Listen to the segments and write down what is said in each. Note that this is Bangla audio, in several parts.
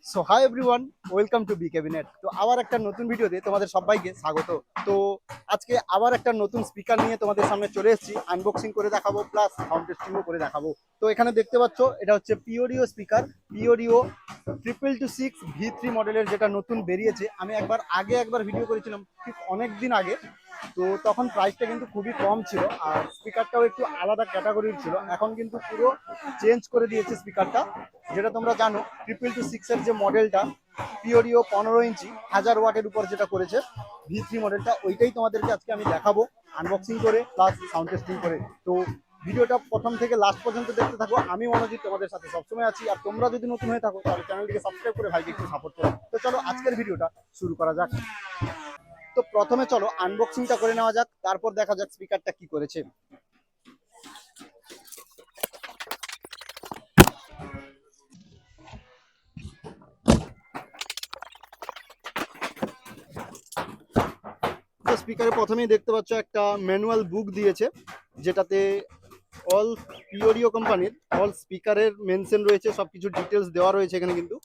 So hi everyone, welcome to B cabinet. তো আবার একটা নতুন ভিডিওতে তোমাদের সবাইকে স্বাগত। তো আজকে আবার একটা নতুন স্পিকার নিয়ে তোমাদের সামনে চলে এসেছি, আনবক্সিং করে দেখাবো প্লাস সাউন্ড টেস্টিংও করে দেখাবো। তো এখানে দেখতে পাচ্ছ এটা হচ্ছে পিওডিও স্পিকার, পিওডিও 666V3 মডেলের, যেটা নতুন বেরিয়েছে। আমি একবার ভিডিও করেছিলাম ঠিক অনেক দিন আগে। তো তখন প্রাইসটা কিন্তু খুবই কম ছিল আর স্পিকারটাও একটু আলাদা ক্যাটাগরির ছিল। এখন কিন্তু পুরো চেঞ্জ করে দিয়েছে স্পিকারটা। যেটা তোমরা জানো 222 এর যে মডেলটা পিওরিও 15 ইঞ্চি 1000 ওয়াটের উপর যেটা করেছে V3 মডেলটা, ওইটাই তোমাদেরকে আজকে আমি দেখাবো আনবক্সিং করে প্লাস সাউন্ড টেস্টিং করে। তো ভিডিওটা প্রথম থেকে লাস্ট পর্যন্ত দেখতে থাকো। আমি মনোজিৎ তোমাদের সাথে সবসময় আছি, আর তোমরা যদি নতুন হয়ে থাকো তাহলে চ্যানেলটিকে সাবস্ক্রাইব করে ভাইকে একটু সাপোর্ট করো। তো চলো আজকের ভিডিওটা শুরু করা যাক। তো প্রথমে চলো আনবক্সিংটা করে নেওয়া যাক, তারপর দেখা যাক স্পিকারটা কি করেছে। তো স্পিকারে প্রথমেই দেখতে পাচ্ছ একটা ম্যানুয়াল বুক দিয়েছে, যেটাতে অল পিওরিও কোম্পানির অল স্পিকারের মেনশন রয়েছে, সবকিছু ডিটেলস দেওয়া রয়েছে এখানে কিন্তু।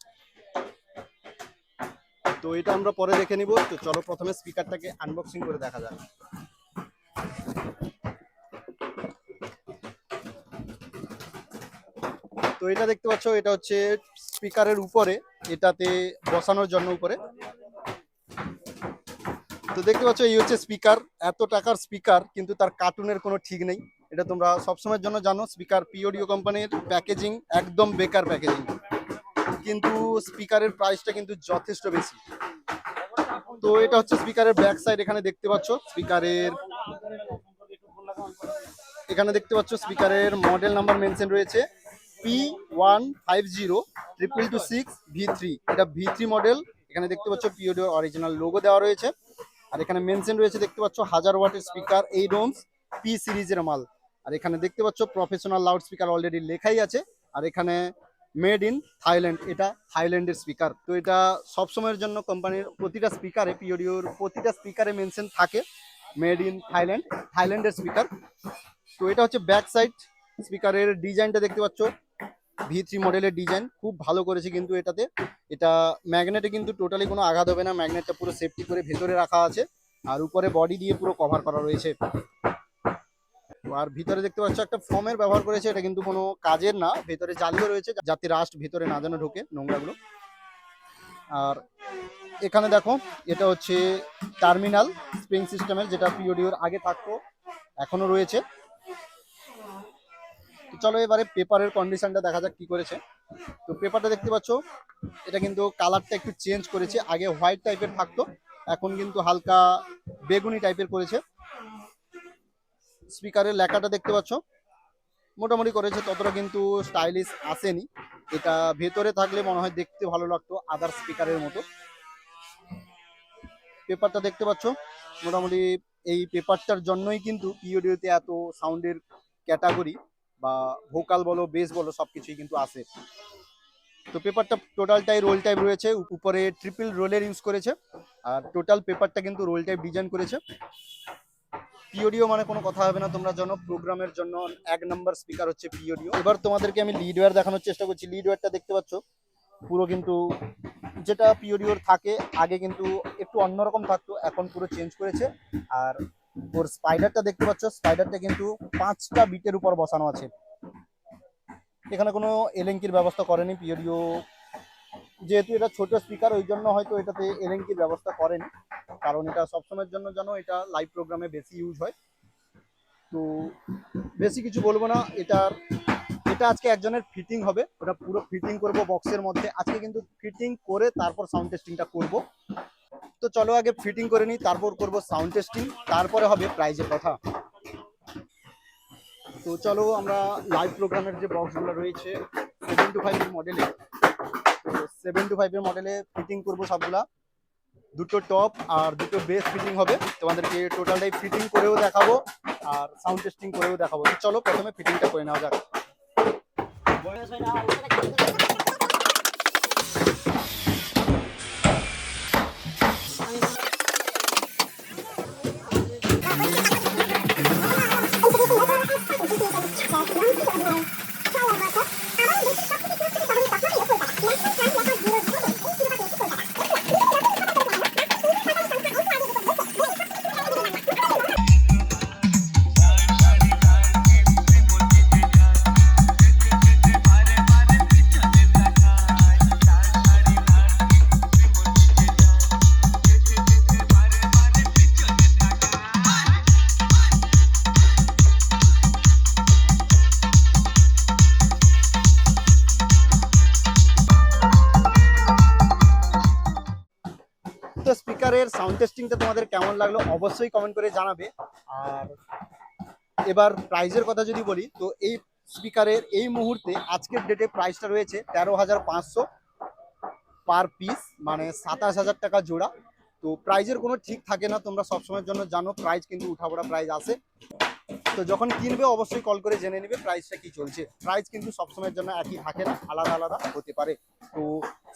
তো এটা আমরা পরে দেখে নিব। তো চলো প্রথমে স্পিকারটাকে আনবক্সিং করে দেখা যাক। তো এটা দেখতে পাচ্ছ, এটা হচ্ছে স্পিকারের উপরে, এটাতে বসানোর জন্য উপরে। তো দেখতে পাচ্ছ এই হচ্ছে স্পিকার। এত টাকার স্পিকার কিন্তু তার কার্টুনের কোনো ঠিক নেই। এটা তোমরা সবসময়ের জন্য জানো, স্পিকার পিওডিও কোম্পানির প্যাকেজিং একদম বেকার প্যাকেজিং, কিন্তু স্পিকারের প্রাইসটা কিন্তু যথেষ্ট বেশি। তো এটা হচ্ছে স্পিকারের ব্যাক সাইড। এখানে দেখতে পাচ্ছ স্পিকারের মডেল নাম্বার মেনশন রয়েছে P150226V3। এটা V3 মডেল। এখানে দেখতে পাচ্ছ পিওডিও অরিজিনাল লোগো দেওয়া রয়েছে, আর এখানে মেনশন রয়েছে দেখতে পাচ্ছ 1000 ওয়াটের স্পিকার, এই ডোমস পি সিরিজের মাল। আর এখানে দেখতে পাচ্ছ প্রফেশনাল লাউড স্পিকার অলরেডি লেখাই আছে, আর এখানে মেড ইন থাইল্যান্ড, এটা থাইল্যান্ডের স্পিকার। তো এটা সবসময়ের জন্য কোম্পানির প্রতিটা স্পিকারে, পিওডিওর প্রতিটা স্পিকারে মেনশন থাকে মেড ইন থাইল্যান্ড, থাইল্যান্ডের স্পিকার। তো এটা হচ্ছে ব্যাক সাইড। স্পিকারের ডিজাইনটা দেখতে পাচ্ছ, V3 মডেলের ডিজাইন খুব ভালো করেছে কিন্তু এটাতে। এটা ম্যাগনেটে কিন্তু টোটালি কোনো আঘাত হবে না, ম্যাগনেটটা পুরো সেফটি করে ভেতরে রাখা আছে, আর উপরে বডি দিয়ে পুরো কভার করা রয়েছে। আর ভিতরে দেখতে পাচ্ছ একটা ফোমের ব্যবহার করেছে, এটা কিন্তু কোনো কাজের না। ভেতরে জালিও রয়েছে যাতে রাস্ট ভেতরে না যেন ঢোকে, নোংরাগুলো। আর এখানে দেখো এটা হচ্ছে টার্মিনাল স্প্রিং সিস্টেমের, যেটা পিওডিওর আগে থাকতো, এখনো রয়েছে। তো চলো এবারে পেপারের কন্ডিশনটা দেখা যাক কি করেছে। তো পেপারটা দেখতে পাচ্ছ, এটা কিন্তু কালারটা একটু চেঞ্জ করেছে। আগে হোয়াইট টাইপের থাকতো, এখন কিন্তু হালকা বেগুনি টাইপের করেছে। স্পিকারের লেখাটা দেখতে পাচ্ছ, মোটামুটি করেছে, ততটা কিন্তু স্টাইলিশ আসেনি। এটা ভেতরে থাকলে মনে হয় দেখতে ভালো লাগতো আদার স্পিকারের মতো। পেপারটা দেখতে পাচ্ছ, মোটামুটি এই পেপারটার জন্যই কিন্তু পিওডিওতে এত সাউন্ডের ক্যাটাগরি বা ভোকাল বলো বেস বলো সবকিছুই কিন্তু আসে। তো পেপারটা টোটালটাই রোল টাইপ রয়েছে, উপরে ট্রিপল রোলের ইউজ করেছে, আর টোটাল পেপারটা কিন্তু রোল টাইপ ডিজাইন করেছে। পিওডিও মানে কোনো কথা হবে না, তোমরা জানো প্রোগ্রামের জন্য এক নম্বর স্পিকার হচ্ছে পিওডিও। এবার তোমাদেরকে আমি লিড ওয়্যার দেখানোর চেষ্টা করছি। লিড ওয়্যারটা দেখতে পাচ্ছ পুরো কিন্তু যেটা পিওডিওর থাকে, আগে কিন্তু একটু অন্যরকম থাকতো, এখন পুরো চেঞ্জ করেছে। আর ওর স্পাইডারটা দেখতে পাচ্ছ, স্পাইডারটা কিন্তু 5টা বিটের উপর বসানো আছে। এখানে কোনো এলএনকির ব্যবস্থা করেনি পিওডিও, যেহেতু এটা ছোট স্পিকার ওই জন্য হয়তো এটাতে এলএনকির ব্যবস্থা করেনি, কারণ এটা সবসময়ের জন্য জানো এটা লাইভ প্রোগ্রামে বেশি ইউজ হয়। তো বেশি কিছু বলবো না। এটা আজকে একজনের ফিটিং হবে, ওটা পুরো ফিটিং করব বক্সের মধ্যে। আজকে কিন্তু ফিটিং করে তারপর সাউন্ড টেস্টিংটা করব। তো চলো আগে ফিটিং করে নিই, তারপর করব সাউন্ড টেস্টিং, তারপরে হবে প্রাইজের কথা। তো চলো আমরা লাইভ প্রোগ্রামের যে বক্সগুলো রয়েছে 725 মডেলে, তো 725 মডেলে ফিটিং করব সবগুলা। দুটো টপ আর দুটো বেস ফিটিং হবে, তোমাদেরকে টোটালটাই ফিটিং করেও দেখাবো আর সাউন্ড টেস্টিং করেও দেখাবো। তো চলো প্রথমে ফিটিংটা করে নেওয়া যাক। স্পিকারের সাউন্ড টেস্টিংটা তোমাদের কেমন লাগলো অবশ্যই কমেন্ট করে জানাবে। আর এবার প্রাইজের কথা যদি বলি, তো এই স্পিকারের এই মুহূর্তে আজকের ডেটে প্রাইসটা রয়েছে 13,500 পার পিস, মানে 27,000 টাকা জোড়া। তো প্রাইজের কোনো ঠিক থাকে না, তোমরা সবসময়ের জন্য জানো প্রাইস কিন্তু উঠাপড়া প্রাইস আসে। তো যখন কিনবে অবশ্যই কল করে জেনে নেবে প্রাইসটা কি চলছে। প্রাইস কিন্তু সবসময়ের জন্য একই থাকে না, আলাদা আলাদা হতে পারে। তো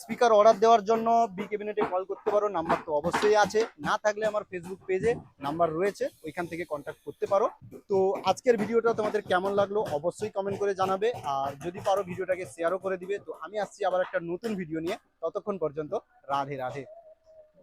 স্পিকার অর্ডার দেওয়ার জন্য বি ক্যাবিনেটে কল করতে পারো, নাম্বার তো অবশ্যই আছে, না থাকলে আমার ফেসবুক পেজে নাম্বার রয়েছে, ওইখান থেকে কন্ট্যাক্ট করতে পারো। তো আজকের ভিডিওটা তোমাদের কেমন লাগলো অবশ্যই কমেন্ট করে জানাবে, আর যদি পারো ভিডিওটাকে শেয়ারও করে দিবে। তো আমি আসছি আবার একটা নতুন ভিডিও নিয়ে, ততক্ষণ পর্যন্ত রাধে রাধে।